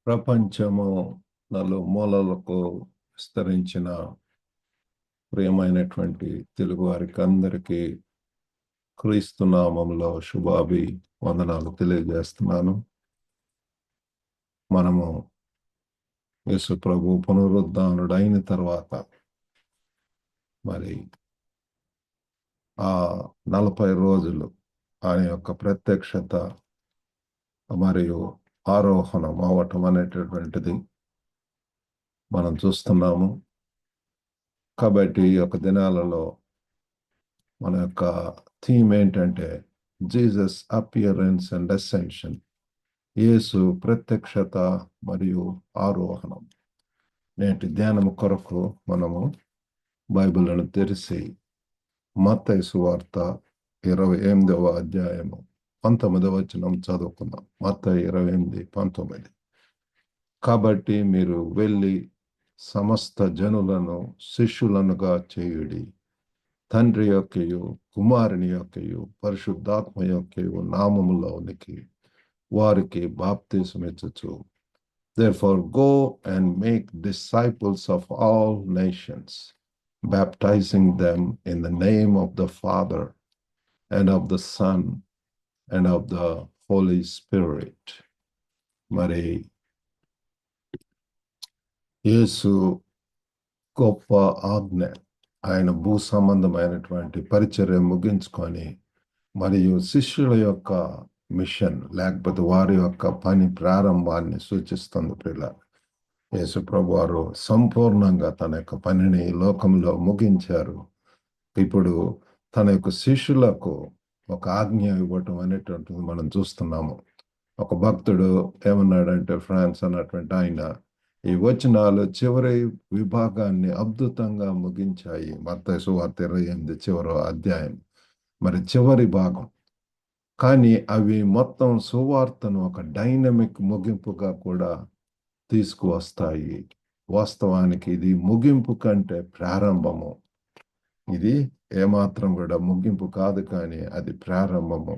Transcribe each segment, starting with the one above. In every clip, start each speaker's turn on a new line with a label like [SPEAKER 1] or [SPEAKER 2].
[SPEAKER 1] ప్రపంచము నలుమూలలకు విస్తరించిన ప్రియమైనటువంటి తెలుగు వారికి అందరికీ క్రీస్తు నామములో వందనాలు తెలియజేస్తున్నాను. మనము యేసు ప్రభు పునరుద్ధానుడు అయిన తర్వాత మరి ఆ 40 రోజులు ఆయన యొక్క ప్రత్యక్షత మరియు ఆరోహణం అవటం అనేటటువంటిది మనం చూస్తున్నాము. కాబట్టి ఈ యొక్క దినాలలో మన యొక్క థీమ్ ఏంటంటే జీసస్ అపియరెన్స్ అండ్ అసెన్షన్, యేసు ప్రత్యక్షత మరియు ఆరోహణం. నేటి ధ్యానము కొరకు మనము బైబిల్ను తెరిచి మత్తయి సువార్త 28వ అధ్యాయము 19వ వచనం చదువుకుందాం. మత్తయి 28:19. కాబట్టి మీరు వెళ్ళి సమస్త జనులను శిష్యులనుగా చేయుడి, తండ్రి యొక్కయు కుమారుని యొక్కయు పరిశుద్ధాత్మ యొక్కయు నామములోనికి వారికి బాప్తిసమిచ్చుచు, therefore go and make disciples of all nations, baptizing them in the name of the Father and of the Son and of the Holy Spirit. మరి యేసు గొప్ప ఆజ్ఞ, ఆయన భూ సంబంధమైనటువంటి పరిచర్య ముగించుకొని మరియు శిష్యుల యొక్క మిషన్ లేకపోతే వారి యొక్క పని ప్రారంభాన్ని సూచిస్తుంది. పిల్ల యేసు ప్రభు వారు సంపూర్ణంగా తన యొక్క పనిని లోకంలో ముగించారు. ఇప్పుడు తన యొక్క శిష్యులకు ఒక ఆజ్ఞ ఇవ్వటం అనేటువంటిది మనం చూస్తున్నాము. ఒక భక్తుడు ఏమన్నాడంటే, ఫ్రాన్స్ అన్నటువంటి ఆయన, ఈ వచనాలు చివరి విభాగాన్ని అద్భుతంగా ముగించాయి. మత్తయి సువార్త 28 చివరి అధ్యాయం, మరి చివరి భాగం. కానీ అవి మొత్తం సువార్తను ఒక డైనమిక్ ముగింపుగా కూడా తీసుకువస్తాయి. వాస్తవానికి ఇది ముగింపు కంటే ప్రారంభము. ఇది ఏమాత్రం కూడా ముగింపు కాదు, కానీ అది ప్రారంభము.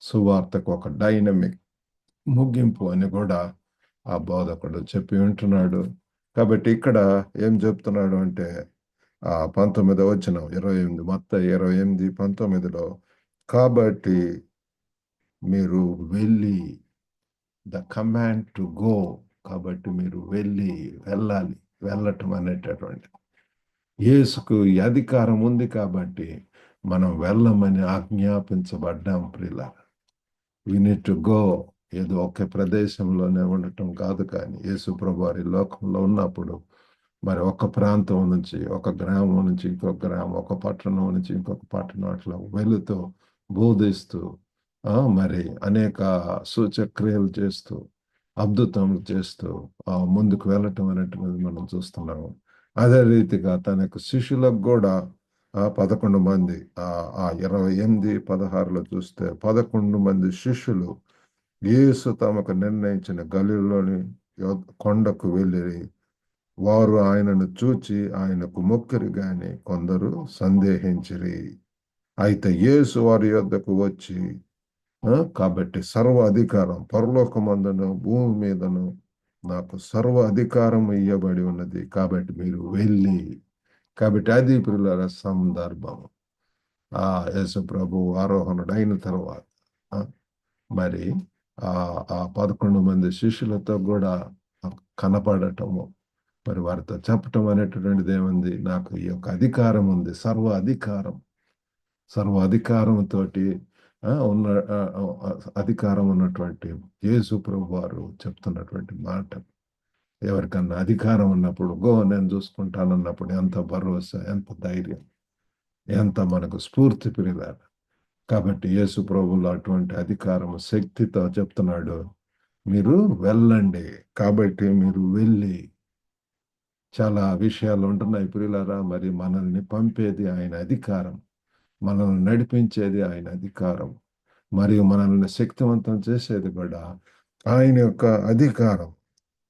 [SPEAKER 1] సువార్తకు ఒక డైనమిక్ ముగింపు అని కూడా ఆ బోధకుడు చెప్పి ఉంటున్నాడు. కాబట్టి ఇక్కడ ఏం చెప్తున్నాడు అంటే 19వ వచనం 28, మత్తయి 28:19లో, కాబట్టి మీరు వెళ్ళి, ద కమాండ్ టు గో, కాబట్టి మీరు వెళ్ళాలి, వెళ్ళటం అనేటటువంటి యేసుకు ఈ అధికారం ఉంది. కాబట్టి మనం వెళ్ళమని ఆజ్ఞాపించబడ్డాం. ప్రియులారా, వి నీడ్ టు గో. ఏదో ఒకే ప్రదేశంలోనే ఉండటం కాదు, కానీ యేసు ప్రభు వారి లోకంలో ఉన్నప్పుడు మరి ఒక ప్రాంతం నుంచి, ఒక గ్రామం నుంచి ఇంకొక గ్రామం, ఒక పట్టణం నుంచి ఇంకొక పట్టణం, అట్లా వెళుతూ బోధిస్తూ మరి అనేక సూచక్రియలు చేస్తూ అద్భుతములు చేస్తూ ముందుకు వెళ్ళటం అనేటువంటిది మనం చూస్తున్నాము. అదే రీతిగా తన యొక్క శిష్యులకు కూడా 11 మంది, 28:16లో చూస్తే 11 మంది శిష్యులు యేసు తమకు నిర్ణయించిన గలిలలోని కొండకు వెళ్ళిరి. వారు ఆయనను చూచి ఆయనకు మొక్కిరి గాని కొందరు సందేహించిరి. అయితే యేసు వారి యొద్దకు వచ్చి, కాబట్టి సర్వ అధికారం పరలోకమందును భూమి మీదను నాకు సర్వ అధికారం ఇయ్యబడి ఉన్నది, కాబట్టి మీరు వెళ్ళి. కాబట్టి అది ప్రియులార సందర్భం. యేసు ప్రభు ఆరోహణుడు అయిన తర్వాత మరి ఆ 11 మంది శిష్యులతో కూడా కనపడటము, మరి వారితో చెప్పటం అనేటటువంటిది ఏముంది, నాకు ఈ యొక్క అధికారం ఉంది, సర్వ అధికారంతో ఉన్న అధికారం ఉన్నటువంటి యేసు ప్రభు వారు చెప్తున్నటువంటి మాట. ఎవరికన్నా అధికారం ఉన్నప్పుడు, గో నేను చూసుకుంటానన్నప్పుడు ఎంత భరోసా, ఎంత ధైర్యం, ఎంత మనకు స్ఫూర్తి పిల్లలు. కాబట్టి యేసు ప్రభువులో అటువంటి అధికారం శక్తితో చెప్తున్నాడు, మీరు వెళ్ళండి. కాబట్టి మీరు వెళ్ళి. చాలా విషయాలు ఉంటున్నాయి ప్రియులారా. మరి మనల్ని పంపేది ఆయన అధికారం, మనల్ని నడిపించేది ఆయన అధికారం, మరియు మనల్ని శక్తివంతం చేసేది కూడా ఆయన యొక్క అధికారం.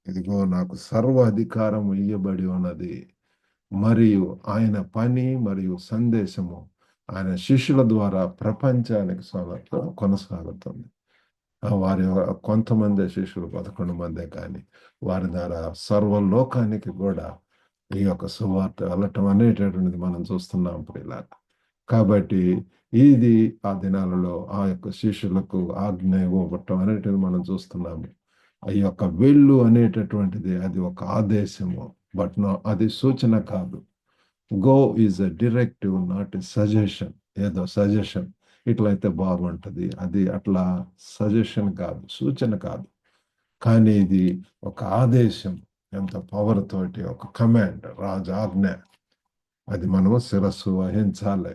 [SPEAKER 1] ఇదిగో నాకు సర్వ అధికారం ఇయ్యబడి ఉన్నది. మరియు ఆయన పని మరియు సందేశము ఆయన శిష్యుల ద్వారా ప్రపంచానికి కొనసాగుతుంది. వారి కొంతమంది శిష్యులు 11 మందే కానీ వారి ద్వారా సర్వలోకానికి కూడా ఈ యొక్క సువార్త వెళ్ళటం అనేటటువంటిది మనం చూస్తున్నాం ప్రియులారా. కాబట్టి ఇది ఆ దినాలలో ఆ యొక్క శిష్యులకు ఆజ్ఞ ఇవ్వబడటం అనేటిది మనం చూస్తున్నాము. ఈ యొక్క వెళ్ళు అనేటటువంటిది అది ఒక ఆదేశము, బట్ అది సూచన కాదు. Go is a directive, not a suggestion. ఏదో సజెషన్ ఇట్లయితే బాగుంటది, అది అట్లా సజెషన్ కాదు, సూచన కాదు. కానీ ఇది ఒక ఆదేశం, ఎంత పవర్ తోటి ఒక కమాండ్, రాజాజ్ఞ. అది మనము శిరస్సు వహించాలి.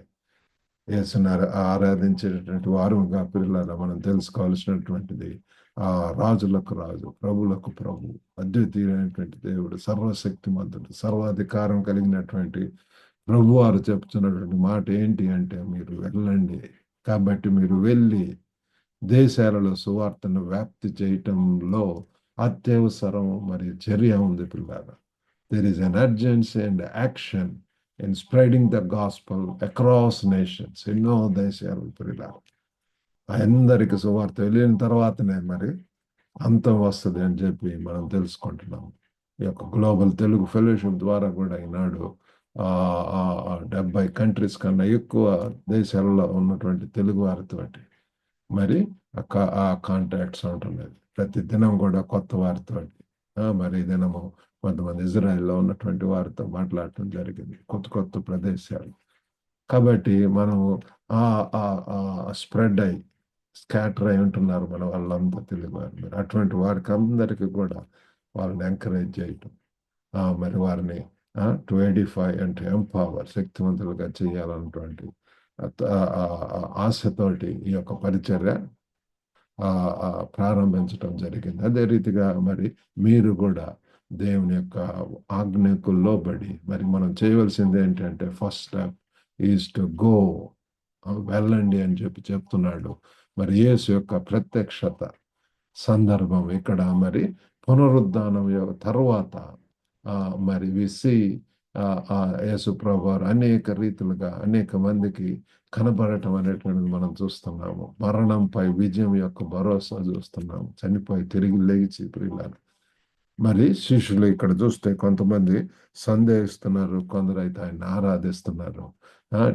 [SPEAKER 1] యేసుని ఆరాధించేటటువంటి వారుగా పిల్లల మనం తెలుసుకోవాల్సినటువంటిది ఆ రాజులకు రాజు, ప్రభులకు ప్రభు, అద్వితీయమైనటువంటి దేవుడు, సర్వశక్తిమంతుడు, సర్వాధికారం కలిగినటువంటి ప్రభు వారు చెప్తున్నటువంటి మాట ఏంటి అంటే మీరు వెళ్ళండి. కాబట్టి మీరు వెళ్ళి దేశాలలో సువార్తను వ్యాప్తి చేయటంలో అత్యవసరం మరియు చర్య ఉంది పిల్లలు. There is an urgency and action in spreading the gospel across nations. ఎన్నో దేశాలు పిల్లలు అందరికి సువార్త వెళ్ళిన తర్వాతనే మరి అంతం వస్తుంది అని చెప్పి మనం తెలుసుకుంటున్నాం. ఈ యొక్క గ్లోబల్ తెలుగు ఫెలోషిప్ ద్వారా కూడా ఈనాడు 70 కంట్రీస్ కన్నా ఎక్కువ దేశాలలో ఉన్నటువంటి తెలుగు వారితోటి మరి ఆ కాంటాక్ట్స్ ఉంటున్నది. ప్రతి దినం కూడా కొత్త వారితో మరి దినము కొంతమంది ఇజ్రాయెల్లో ఉన్నటువంటి వారితో మాట్లాడటం జరిగింది, కొత్త కొత్త ప్రదేశాలు. కాబట్టి మనము స్ప్రెడ్ అయి స్కాటర్ అయి ఉంటున్నారు మన వాళ్ళంతా తెలుగు వారు. మరి అటువంటి వారికి అందరికీ కూడా వాళ్ళని ఎంకరేజ్ చేయటం, మరి వారిని to edify and to empower, శక్తివంతులుగా చేయాలన్నటువంటి ఆశతోటి ఈ యొక్క పరిచర్య ప్రారంభించడం జరిగింది. అదే రీతిగా మరి మీరు కూడా దేవుని యొక్క ఆజ్ఞకు లోబడి మరి మనం చేయవలసింది ఏంటంటే first step is to go, వెళ్ళండి అని చెప్పి చెప్తున్నాడు. మరి యేసు యొక్క ప్రత్యక్షత సందర్భం ఇక్కడ మరి పునరుద్ధానం తర్వాత మరి విసి యేసు ప్రభువారు అనేక రీతులుగా అనేక మందికి కనబడటం అనేటువంటిది మనం చూస్తున్నాము. మరణంపై విజయం యొక్క భరోసా చూస్తున్నాము. చనిపోయి తిరిగి లేచి ప్రియులారా. మరి శిష్యులు ఇక్కడ చూస్తే కొంతమంది సందేహిస్తున్నారు, కొందరు అయితే ఆయన ఆరాధిస్తున్నారు.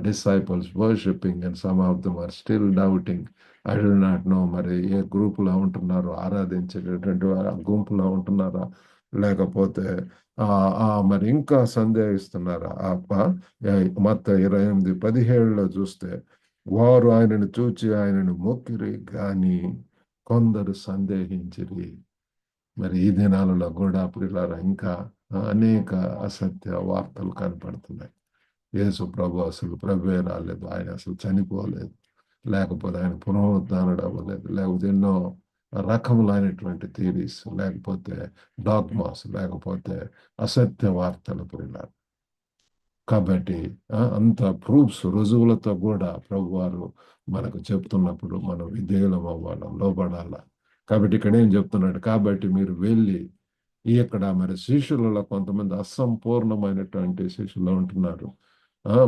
[SPEAKER 1] Disciples worshipping and some of them are still doubting. I do not know మరి ఏ గ్రూపులో ఉంటున్నారు, ఆరాధించేటటువంటి గుంపులో ఉంటున్నారా, లేకపోతే మరి ఇంకా సందేహిస్తున్నారా. మత్తయి 28:17 చూస్తే వారు ఆయనను చూచి ఆయనను మొక్కిరి గాని కొందరు సందేహించిరి. మరి ఈ దినాలలో కూడా ప్రియులారా ఇంకా అనేక అసత్య వార్తలు కనపడుతున్నాయి. యేసు ప్రభు అసలు ప్రభువే రాలేదు, ఆయన అసలు చనిపోలేదు, లేకపోతే ఆయన పునరుద్ధరణ అవ్వలేదు, లేకపోతే ఎన్నో రకములైనటువంటి థియరీస్, లేకపోతే డాగ్మాస్, లేకపోతే అసత్య వార్తలు ప్రియులారా. కాబట్టి అంత ప్రూఫ్స్, రుజువులతో కూడా ప్రభు వారు మనకు చెప్తున్నప్పుడు మనం విధేయులం అవ్వాలా, లోబడాలా. కాబట్టి ఇక్కడ ఏం చెప్తున్నాడు, కాబట్టి మీరు వెళ్ళి ఇక్కడ మరి శిష్యులలో కొంతమంది అసంపూర్ణమైనటువంటి శిష్యులు ఉంటున్నారు.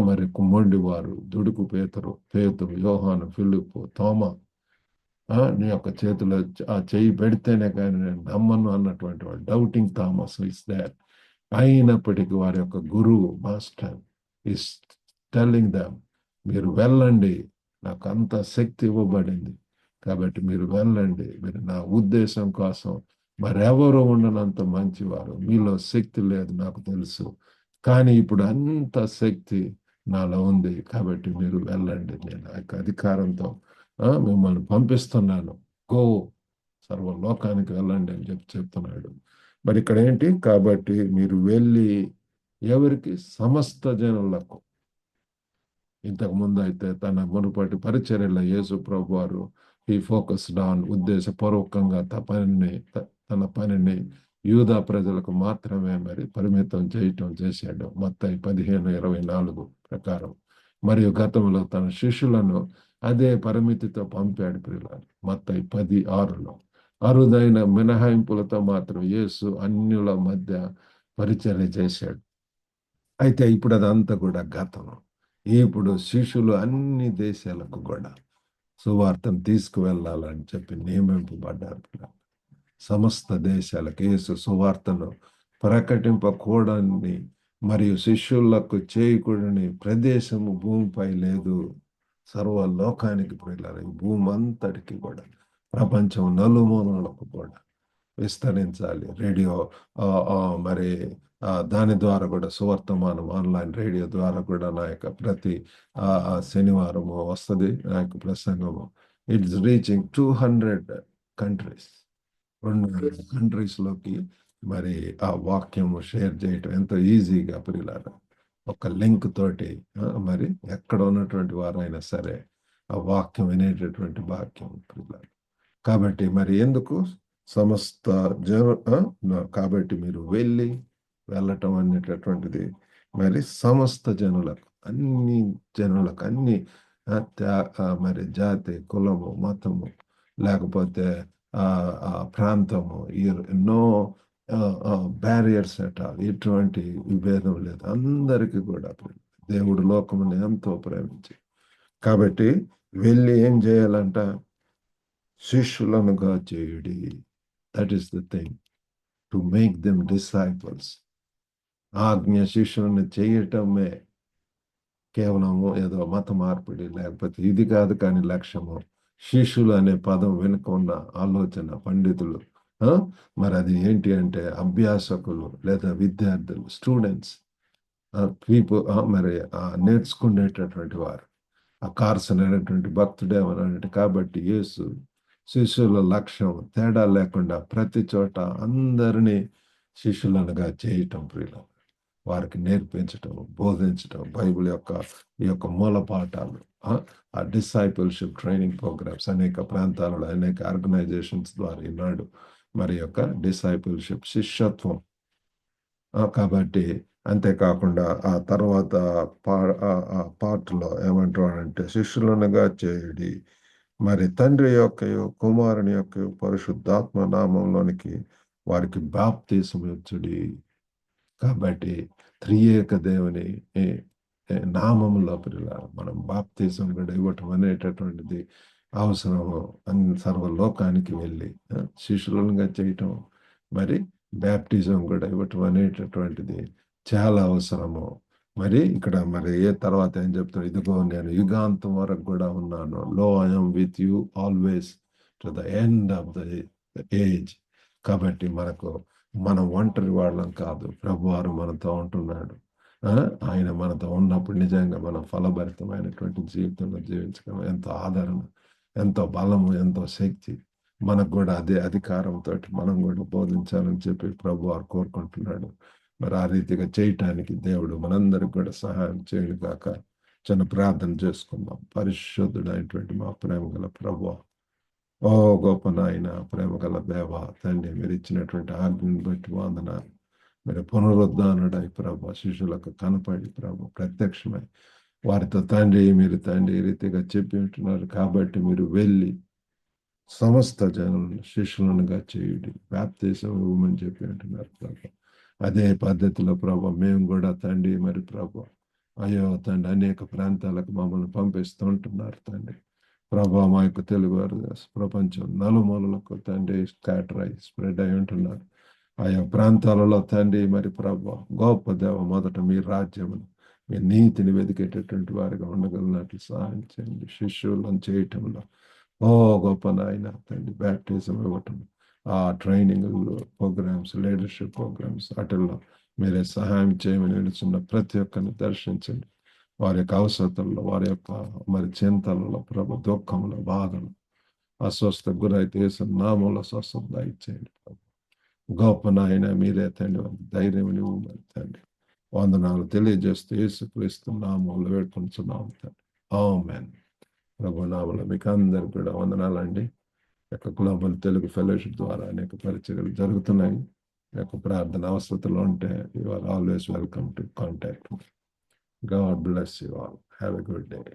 [SPEAKER 1] మరి కుమ్మండి వారు, దుడుకు పేతురు, యోహాను, ఫిలిప్పు, తోమా, నీ యొక్క చేతిలో చెయ్యి పెడితేనే కానీ నేను నమ్మను అన్నటువంటి వాడు, డౌటింగ్ థామస్ ఇస్ దేర్. అయినప్పటికీ వారి యొక్క గురువు, మాస్టర్ ఈస్ టెల్లింగ్ దెమ్ మీరు వెళ్ళండి, నాకు అంత శక్తి ఇవ్వబడింది, కాబట్టి మీరు వెళ్ళండి, మీరు నా ఉద్దేశం కోసం మరెవరు ఉండనంత మంచివారు, మీలో శక్తి లేదు నాకు తెలుసు, కానీ ఇప్పుడు అంత శక్తి నాలో ఉంది, కాబట్టి మీరు వెళ్ళండి, నేను ఆ యొక్క అధికారంతో మిమ్మల్ని పంపిస్తున్నాను, గో, సర్వలోకానికి వెళ్ళండి అని చెప్తున్నాడు. మరి ఇక్కడ ఏంటి, కాబట్టి మీరు వెళ్ళి ఎవరికి, సమస్త జనులకు. ఇంతకు ముందు అయితే తన మునుపటి పరిచర్యలో యేసు ప్రభు వారు ఈ ఫోకస్డ్ ఆన్ ఉద్దేశపూర్వకంగా తన పనిని యూదా ప్రజలకు మాత్రమే మరి పరిమితం చేశాడు, మత్తయి 15:24 ప్రకారం. మరియు గతంలో తన శిష్యులను అదే పరిమితితో పంపాడు ప్రియులారా, మత్తయి 10:6. అరుదైన మినహాయింపులతో మాత్రం యేసు అన్యుల మధ్య పరిచర్య చేశాడు. అయితే ఇప్పుడు అదంతా కూడా గతం. ఇప్పుడు శిష్యులు అన్ని దేశాలకు కూడా సువార్తను తీసుకువెళ్ళాలని చెప్పి నియమింపబడ్డారు. సమస్త దేశాలకు యేసు సువార్తను ప్రకటింపకూడని మరియు శిష్యులకు చేయకూడని ప్రదేశము భూమిపై లేదు. సర్వలోకానికి ప్రియులారా, ఈ భూమి అంతటికి కూడా, ప్రపంచం నలుమూలలకు కూడా విస్తరించాలి. రేడియో మరి దాని ద్వారా కూడా సువర్తమానం ఆన్లైన్ రేడియో ద్వారా కూడా నా యొక్క ప్రతి శనివారము వస్తుంది నా యొక్క ప్రసంగము. It's reaching 200 countries. 200 కంట్రీస్లోకి మరి ఆ వాక్యము షేర్ చేయటం ఎంతో ఈజీగా ప్రియులారా, ఒక లింక్ తోటి మరి ఎక్కడ ఉన్నటువంటి వారైనా సరే ఆ వాక్యం వినేటటువంటి వాక్యం ప్రియులారా. కాబట్టి మరి ఎందుకు సమస్త కాబట్టి మీరు వెళ్ళటం అనేటటువంటిది మరి సమస్త జనులకు, అన్ని జనులకు, అన్ని మరి జాతి, కులము, మతము, లేకపోతే ప్రాంతము, ఎన్నో బ్యారియర్స్ ఎటువంటి విభేదం లేదు. అందరికీ కూడా దేవుడు లోకముని ఎంతో ప్రేమించి, కాబట్టి వెళ్ళి ఏం చేయాలంట? శిష్యులనుగా చేయుడి. That is the thing, to make them disciples. ఆజ్ఞ శిష్యులను చేయటమే కేవలము ఏదో మత మార్పిడి లేకపోతే ఇది కాదు. కానీ లక్ష్యము శిష్యులు అనే పదం వెనుక ఉన్న ఆలోచన పండితులు మరి అది ఏంటి అంటే అభ్యాసకులు లేదా విద్యార్థులు, స్టూడెంట్స్, పీపుల్, మరి నేర్చుకునేటటువంటి వారు. ఆ కార్సన్ అనేటువంటి భక్తుడేమన్నాడంటే, కాబట్టి యేసు శిష్యుల లక్ష్యం తేడా లేకుండా ప్రతి చోట అందరినీ శిష్యులనుగా చేయటం, ప్రియులు వారికి నేర్పించటం, బోధించటం, బైబిల్ యొక్క ఈ యొక్క మూల పాఠాలు, ఆ డిసైపుల్షిప్ ట్రైనింగ్ ప్రోగ్రామ్స్ అనేక ప్రాంతాలలో అనేక ఆర్గనైజేషన్స్ ద్వారా ఈనాడు మరి యొక్క డిసైపుల్షిప్ శిష్యత్వం. కాబట్టి అంతేకాకుండా ఆ తర్వాత పార్ట్లో ఏమంటాడంటే, శిష్యులనుగా చేయుడి, మరి తండ్రి యొక్క కుమారుని యొక్క పరిశుద్ధాత్మ నామంలోనికి వారికి బాప్తీసం ఇచ్చుడి. కాబట్టి త్రియేక దేవుని నామములో మనం బాప్తీసం కూడా ఇవ్వటం అనేటటువంటిది అవసరము. సర్వలోకానికి వెళ్ళి శిష్యులుగా చేయటం, మరి బ్యాప్టిజం కూడా ఇవ్వటం అనేటటువంటిది చాలా అవసరము. మరి ఇక్కడ మరి తర్వాత ఏం చెప్తారు? ఇదిగో నేను యుగాంతం వరకు కూడా ఉన్నాను. లో I'm with you always to the end of the age. కాబట్టి మనం ఒంటరి వాళ్ళం కాదు. ప్రభువారు మనతో ఉంటున్నాడు. ఆయన మనతో ఉన్నప్పుడు నిజంగా మనం ఫలభరితమైనటువంటి జీవితంలో జీవించడం ఎంతో ఆదరణ, ఎంతో బలము, ఎంతో శక్తి. మనకు కూడా అదే అధికారంతో మనం కూడా బోధించాలని చెప్పి ప్రభువారు కోరుకుంటున్నాడు. మరి ఆ రీతిగా చేయటానికి దేవుడు మనందరికి కూడా సహాయం చేయను గాక. చిన్న ప్రార్థన చేసుకుందాం. పరిశుద్ధుడైనటువంటి మా ప్రేమ గల ప్రభువా, ఓ గొప్ప నాయన, ప్రేమ గల దేవ తండ్రి, మీరు ఇచ్చినటువంటి ఆజ్ఞను బట్టి వందనాలు. మీరు పునరుద్ధానుడై ప్రభు శిష్యులకు కనపడి ప్రభు ప్రత్యక్షమై వారితో మీరు తండ్రి ఈ రీతిగా చెప్పి ఉంటున్నారు. కాబట్టి మీరు వెళ్ళి సమస్త జనులను శిష్యులనుగా చేయుడి, బాప్తిసం ఇవ్వమని చెప్పి ఉంటున్నారు ప్రభు. అదే పద్ధతిలో ప్రభు మేము కూడా తండ్రి మరి ప్రభు అయ్యో తండ్రి అనేక ప్రాంతాలకు మమ్మల్ని పంపిస్తూ ఉంటున్నారు తండ్రి. ప్రభా మా యొక్క తెలుగు వారు ప్రపంచం నలుమూలలకు తండ్రి స్కాటర్ అయి స్ప్రెడ్ అయి ఉంటున్నారు. ఆయా ప్రాంతాలలో తండ్రి మరి ప్రభా గొప్ప దేవ, మొదట మీ రాజ్యమును, మీ నీతిని వెతికేటటువంటి వారిగా ఉండగలిగినట్లు సహాయం చేయండి. శిష్యులను చేయటంలో ఓ గొప్ప నాయన తండ్రి, బ్యాప్టిజం ఇవ్వటం, ఆ ట్రైనింగ్ ప్రోగ్రామ్స్, లీడర్షిప్ ప్రోగ్రామ్స్, వాటిల్లో మీరే సహాయం చేయమని నిలుచున్న ప్రతి ఒక్కరిని దర్శించండి. వారి యొక్క అవసరతల్లో, వారి యొక్క మరి చింతలలో ప్రభు, దుఃఖంలో, బాధలు, అస్వస్థ గురైతే నామంలో స్వస్థత ఇచ్చేయండి ప్రభు. గొప్ప నాయన మీరే తండ్రి, ధైర్యం ఇవ్వమని తండ్రి వందనాలు తెలియజేస్తూ యేసుక్రీస్తు నామంలో వేడుకొంచున్నాము తండ్రి. ఆమేన్. ప్రభు నామంలో మీకు అందరికి కూడా వందనాలండి. యొక్క గ్లోబల్ తెలుగు ఫెలోషిప్ ద్వారా అనేక పరిచర్యలు జరుగుతున్నాయి. యొక్క ప్రార్థన అవసరతలో ఉంటే you are always welcome to contact. God bless you all. Have a good day.